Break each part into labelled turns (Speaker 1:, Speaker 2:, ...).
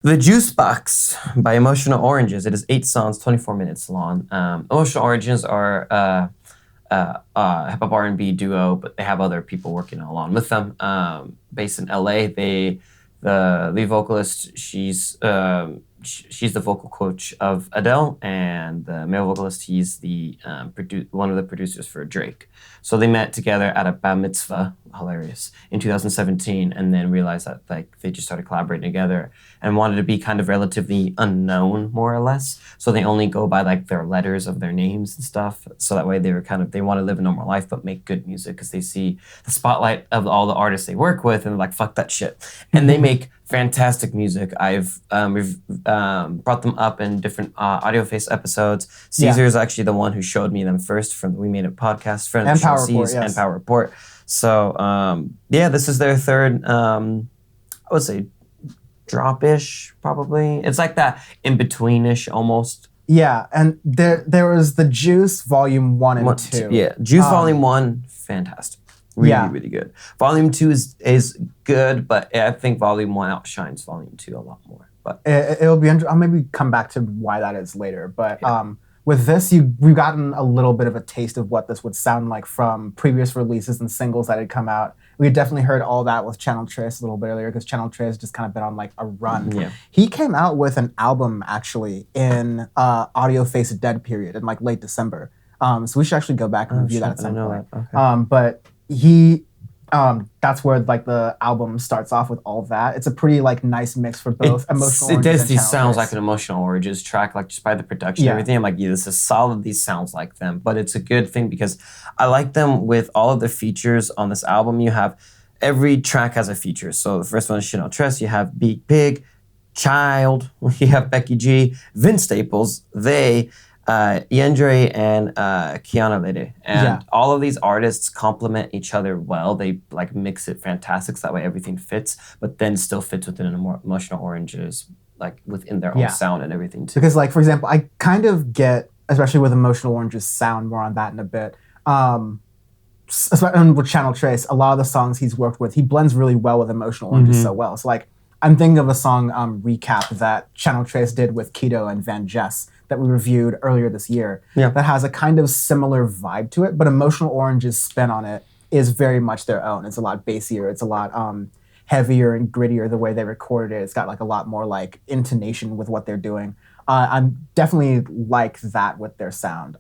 Speaker 1: The Juicebox by Emotional Oranges. It is 8 songs, 24 minutes long. Emotional Oranges are hip hop R&B duo, but they have other people working along with them. Based in LA, the lead vocalist, she's the vocal coach of Adele, and the male vocalist, he's the one of the producers for Drake. So they met together at a bar mitzvah, hilarious, in 2017, and then realized that they just started collaborating together and wanted to be kind of relatively unknown, more or less. So they only go by their letters of their names and stuff. So that way they want to live a normal life but make good music because they see the spotlight of all the artists they work with and they're like, fuck that shit. And they make fantastic music. We've brought them up in different Audioface episodes. Caesar is actually the one who showed me them first from We Made It podcast, friend of the show,
Speaker 2: Report, yes.
Speaker 1: and Power Report. So this is their third, I would say, drop-ish, probably. It's like that in-between-ish almost.
Speaker 2: Yeah, and there was the Juice Volume 1 and 2.
Speaker 1: Yeah, Juice Volume 1, fantastic. Really good. Volume 2 is good, but I think Volume 1 outshines Volume 2 a lot more. But
Speaker 2: it'll be interesting. I'll maybe come back to why that is later. But with this, we've gotten a little bit of a taste of what this would sound like from previous releases and singles that had come out. We had definitely heard all that with Channel Tres a little bit earlier because Channel Tres just kind of been on like a run.
Speaker 1: Yeah.
Speaker 2: He came out with an album actually in Audioface Dead period in like late December. So we should actually go back and review that at some point.
Speaker 1: Okay.
Speaker 2: But he that's where like the album starts off with all that. It's a pretty like nice mix for both Emotional Oranges and Channel
Speaker 1: These sounds
Speaker 2: Tres.
Speaker 1: like an Emotional Oranges track, like just by the production and everything. I'm like, yeah, this is solid. These sounds like them. But it's a good thing because I like them with all of the features on this album. You have every track has a feature. So the first one is Channel Tres. You have Big Pig, Child. You have Becky G, Vince Staples, Yendre, and Kiana Lede. And all of these artists complement each other well. They like mix it fantastic so that way everything fits, but then still fits within an Emotional Oranges, like within their own sound and everything too.
Speaker 2: Because like, for example, I kind of get, especially with Emotional Oranges sound, more on that in a bit. And with Channel Tres, a lot of the songs he's worked with, he blends really well with Emotional Oranges so well. So like, I'm thinking of a song Recap that Channel Tres did with Keto and Van Jess that we reviewed earlier this year that has a kind of similar vibe to it, but Emotional Orange's spin on it is very much their own. It's a lot bassier, it's a lot heavier and grittier the way they recorded it. It's got like a lot more like intonation with what they're doing. I'm definitely like that with their sound.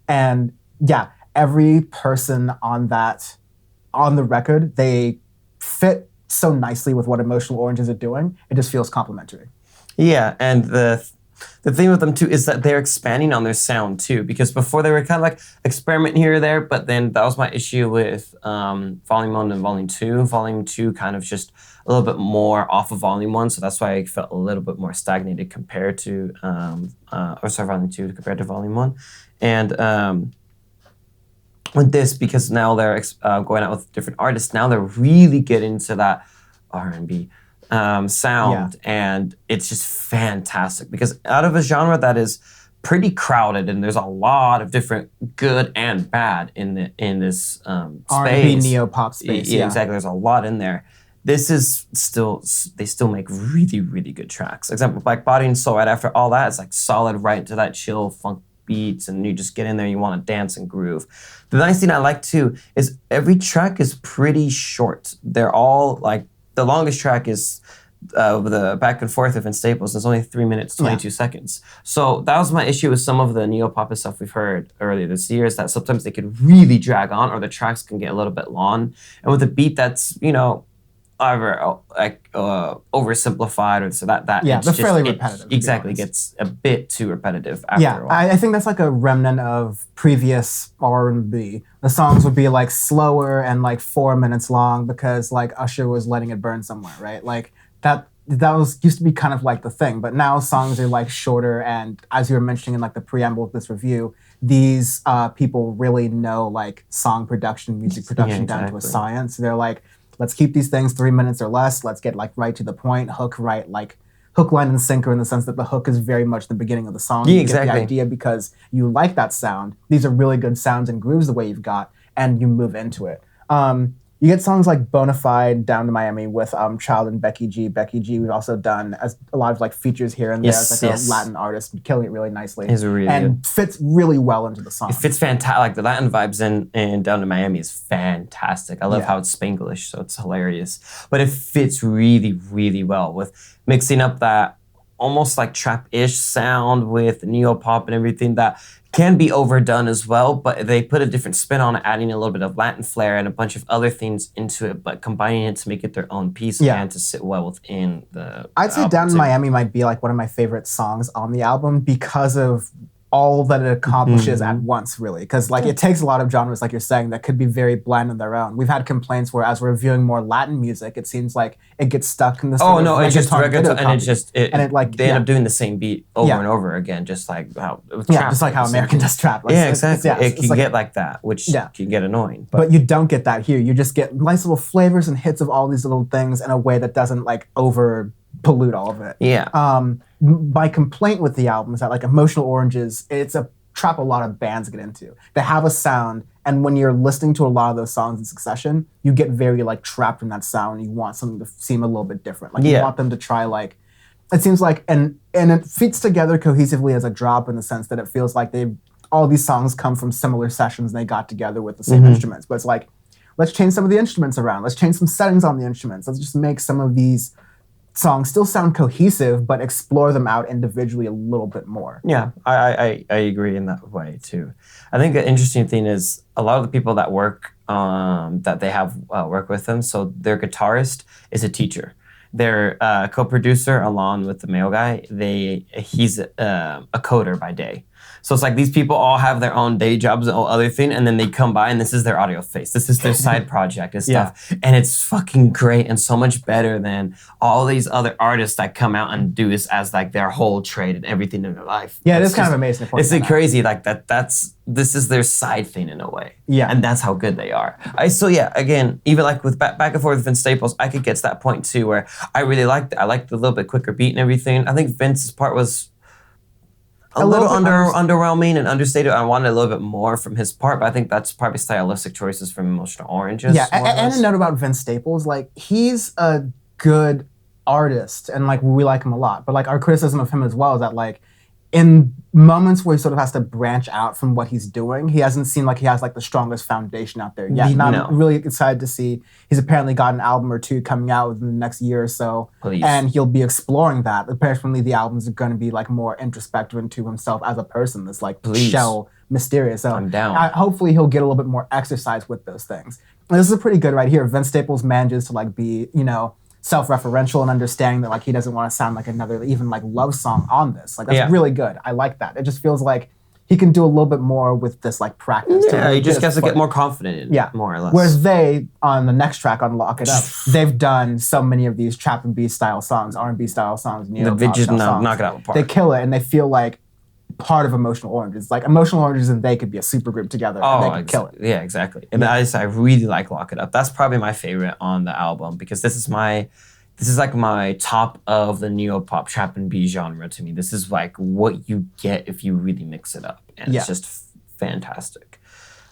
Speaker 2: And yeah, every person on the record, they fit so nicely with what Emotional Oranges are doing. It just feels complimentary.
Speaker 1: Yeah, and the thing with them too is that they're expanding on their sound too, because before they were kind of like experimenting here or there, but then that was my issue with Volume 1 and Volume 2. Volume 2 kind of just a little bit more off of Volume 1, so that's why I felt a little bit more stagnated compared to, Volume 2 compared to Volume 1. And with this, because now they're going out with different artists, now they're really getting into that R&B sound, and it's just fantastic because out of a genre that is pretty crowded and there's a lot of different good and bad in this
Speaker 2: R&B neo-pop space.
Speaker 1: Yeah, exactly. There's a lot in there. This is they still make really, really good tracks. Example, like Body and Soul, right after all that, it's like solid right into that chill funk beats, and you just get in there, you want to dance and groove. The nice thing I like too is every track is pretty short. They're all like, the longest track is the Back and Forth of Vince Staples. It's only 3 minutes, 22 seconds. So that was my issue with some of the neo-pop stuff we've heard earlier this year, is that sometimes they could really drag on, or the tracks can get a little bit long. And with a beat that's, either like oversimplified, or so that
Speaker 2: they're fairly repetitive.
Speaker 1: Exactly, gets a bit too repetitive after a while.
Speaker 2: I think that's like a remnant of previous R&B. The songs would be like slower and like 4 minutes long because like Usher was letting it burn somewhere, right? Like that used to be kind of like the thing, but now songs are like shorter, and as you were mentioning in like the preamble of this review, these people really know like song production, music production down to a science. They're like, let's keep these things 3 minutes or less. Let's get like right to the point, hook, line, and sinker, in the sense that the hook is very much the beginning of the song.
Speaker 1: Yeah,
Speaker 2: you get the idea because you like that sound. These are really good sounds and grooves the way you've got, and you move into it. You get songs like Bonafide, Down to Miami with Child and Becky G. Becky G, we've also done as a lot of like features here and there as like a Latin artist, killing it really nicely.
Speaker 1: It's really
Speaker 2: and
Speaker 1: good.
Speaker 2: Fits really well into the song.
Speaker 1: It fits fantastic. Like the Latin vibes in Down to Miami is fantastic. I love
Speaker 2: Yeah.
Speaker 1: how it's Spanglish, so it's hilarious. But it fits really, really well with mixing up that almost like trap-ish sound with neo-pop and everything that can be overdone as well, but they put a different spin on it, adding a little bit of Latin flair and a bunch of other things into it, but combining it to make it their own piece and to sit well within the
Speaker 2: I'd say
Speaker 1: album
Speaker 2: Down in
Speaker 1: too.
Speaker 2: Miami might be like one of my favorite songs on the album because of all that it accomplishes at once, really. Because like it takes a lot of genres, like you're saying, that could be very bland on their own. We've had complaints where as we're reviewing more Latin music, it seems like it gets stuck in this.
Speaker 1: Oh no, it's just reggaeton, and they end
Speaker 2: yeah.
Speaker 1: up doing the same beat over and over again, just like how
Speaker 2: just like how American does trap. Like,
Speaker 1: exactly. It can
Speaker 2: like,
Speaker 1: get like that, which can get annoying.
Speaker 2: But you don't get that here. You just get nice little flavors and hits of all these little things in a way that doesn't like over pollute all of it.
Speaker 1: Yeah.
Speaker 2: My complaint with the album is that like Emotional Oranges, it's a trap a lot of bands get into. They have a sound, and when you're listening to a lot of those songs in succession, you get very like trapped in that sound. You want something to seem a little bit different. Like you want them to try like, it seems like, and it fits together cohesively as a drop in the sense that it feels like all these songs come from similar sessions and they got together with the same instruments. But it's like, let's change some of the instruments around. Let's change some settings on the instruments. Let's just make some of these songs still sound cohesive, but explore them out individually a little bit more.
Speaker 1: Yeah, I agree in that way too. I think the interesting thing is a lot of the people that work, that they have work with them, so their guitarist is a teacher. Their co-producer, along with the male guy, he's a coder by day. So it's like these people all have their own day jobs and all other thing, and then they come by and this is their Audioface. This is their side project and stuff. And it's fucking great and so much better than all these other artists that come out and do this as like their whole trade and everything in their life.
Speaker 2: Yeah, it is kind of amazing.
Speaker 1: It's crazy like this is their side thing in a way.
Speaker 2: Yeah.
Speaker 1: And that's how good they are. Again, even like with back and forth with Vince Staples, I could get to that point too where I really liked it. I liked the little bit quicker beat and everything. I think Vince's part was a little underwhelming and understated. I wanted a little bit more from his part, but I think that's probably stylistic choices from Emotional Oranges.
Speaker 2: Yeah, and a note about Vince Staples, like he's a good artist and like we like him a lot, but like our criticism of him as well is that like in moments where he sort of has to branch out from what he's doing, he hasn't seemed like he has like the strongest foundation out there yet. And I'm really excited to see he's apparently got an album or two coming out within the next year or so. And he'll be exploring that. Apparently the albums are going to be like more introspective into himself as a person, this like shell mysterious. So
Speaker 1: I'm down.
Speaker 2: Hopefully he'll get a little bit more exercise with those things. And this is pretty good right here. Vince Staples manages to like be, self-referential and understanding that like he doesn't want to sound like another even like love song on this. Like that's really good. I like that. It just feels like he can do a little bit more with this like practice.
Speaker 1: Yeah, he just has to get more confident in it, more or less.
Speaker 2: Whereas they, on the next track on Lock It Up, they've done so many of these trap and B style songs, R&B style songs,
Speaker 1: they just knock it out of the park.
Speaker 2: They kill it and they feel like part of Emotional Oranges. Like Emotional Oranges and they could be a super group together and they could kill it.
Speaker 1: Yeah, exactly. And I really like Lock It Up. That's probably my favorite on the album because this is like my top of the neo-pop trap and B genre to me. This is like what you get if you really mix it up. And it's just fantastic.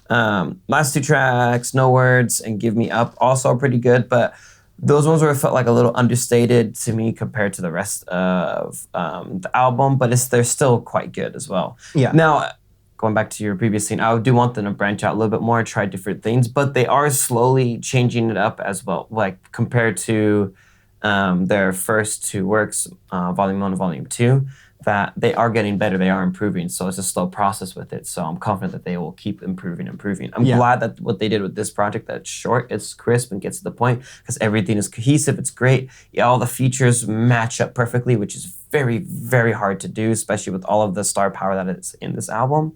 Speaker 1: Last two tracks, No Words and Give Me Up, also are pretty good, but those ones were felt like a little understated to me compared to the rest of the album, but they're still quite good as well.
Speaker 2: Yeah.
Speaker 1: Now, going back to your previous scene, I do want them to branch out a little bit more, try different things, but they are slowly changing it up as well. Like compared to their first two works, Volume 1 and Volume 2, that they are getting better, they are improving. So it's a slow process with it. So I'm confident that they will keep improving. I'm glad that what they did with this project, that it's short, it's crisp, and gets to the point, because everything is cohesive, it's great. Yeah, all the features match up perfectly, which is very, very hard to do, especially with all of the star power that is in this album.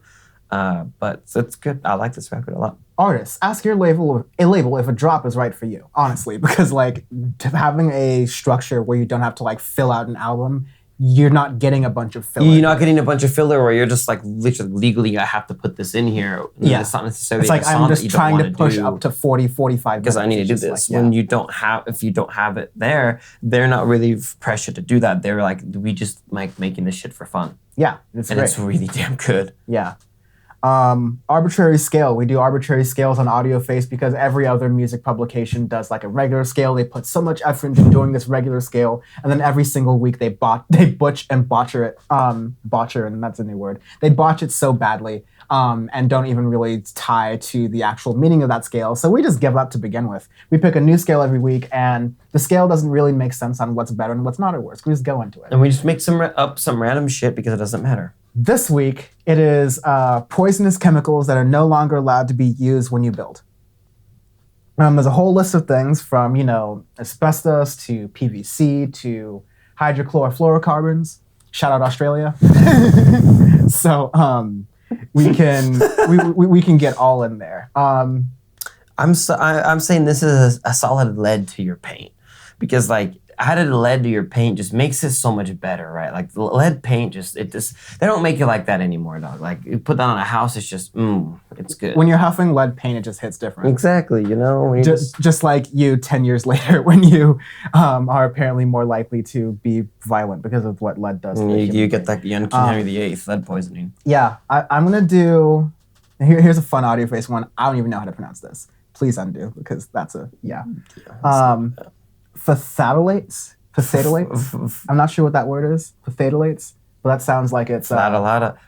Speaker 1: But it's good. I like this record a lot.
Speaker 2: Artists, ask your label if a drop is right for you, honestly, because like having a structure where you don't have to like fill out an album, you're not getting a bunch of filler.
Speaker 1: You're not getting a bunch of filler where you're just like literally legally I have to put this in here.
Speaker 2: Yeah.
Speaker 1: It's not necessarily
Speaker 2: it's like I'm just trying to push up to 40, 45 minutes.
Speaker 1: Because I need to do this. Like, when if you don't have it there, they're not really pressured to do that. They're like, we just like making this shit for fun.
Speaker 2: Yeah, it's great.
Speaker 1: And it's really damn good.
Speaker 2: Yeah. Arbitrary scale. We do arbitrary scales on Audioface because every other music publication does like a regular scale. They put so much effort into doing this regular scale, and then every single week they butcher and botcher it. Botcher, and that's a new word. They botch it so badly, and don't even really tie to the actual meaning of that scale. So we just give up to begin with. We pick a new scale every week, and the scale doesn't really make sense on what's better and what's not or worse. We just go into it.
Speaker 1: And we just make some random shit because it doesn't matter.
Speaker 2: This week, it is poisonous chemicals that are no longer allowed to be used when you build. There's a whole list of things from, asbestos to PVC to hydrochlorofluorocarbons. Shout out Australia. So we can get all in there.
Speaker 1: I'm saying this is a solid lead to your paint, because like added lead to your paint just makes it so much better, right? Like the lead paint they don't make it like that anymore, dog. Like you put that on a house, it's just it's good.
Speaker 2: When you're huffing lead paint, it just hits different.
Speaker 1: Exactly, when
Speaker 2: just like you 10 years later when you are apparently more likely to be violent because of what lead does.
Speaker 1: You get like King Henry VIII lead poisoning.
Speaker 2: Yeah, I'm gonna do. Here's a fun Audioface one. I don't even know how to pronounce this. Please undo, because that's a Phtalates? I'm not sure what that word is. Phtalates? But that sounds like it's...
Speaker 1: Ladle.
Speaker 2: Phtalates.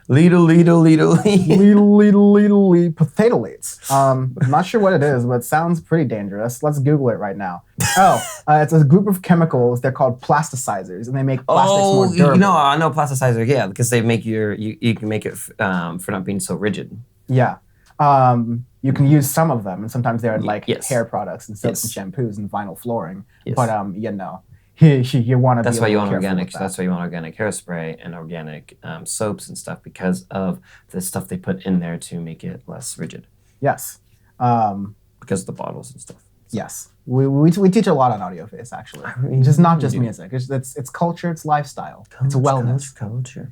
Speaker 2: I'm not sure what it is, but it sounds pretty dangerous. Let's Google it right now. It's a group of chemicals. They're called plasticizers, and they make plastics more durable.
Speaker 1: I know plasticizer, yeah, because they make you can make it for not being so rigid.
Speaker 2: Yeah. You can use some of them, and sometimes they're in hair products and soaps and shampoos and vinyl flooring. Yes. But you want to.
Speaker 1: That's why you want organic. That's why you want organic hairspray and organic soaps and stuff, because of the stuff they put in there to make it less rigid.
Speaker 2: Yes.
Speaker 1: Because of the bottles and stuff.
Speaker 2: Yes. We teach a lot on Audioface, actually. Just not just music. It's culture. It's lifestyle. It's wellness.
Speaker 1: Culture.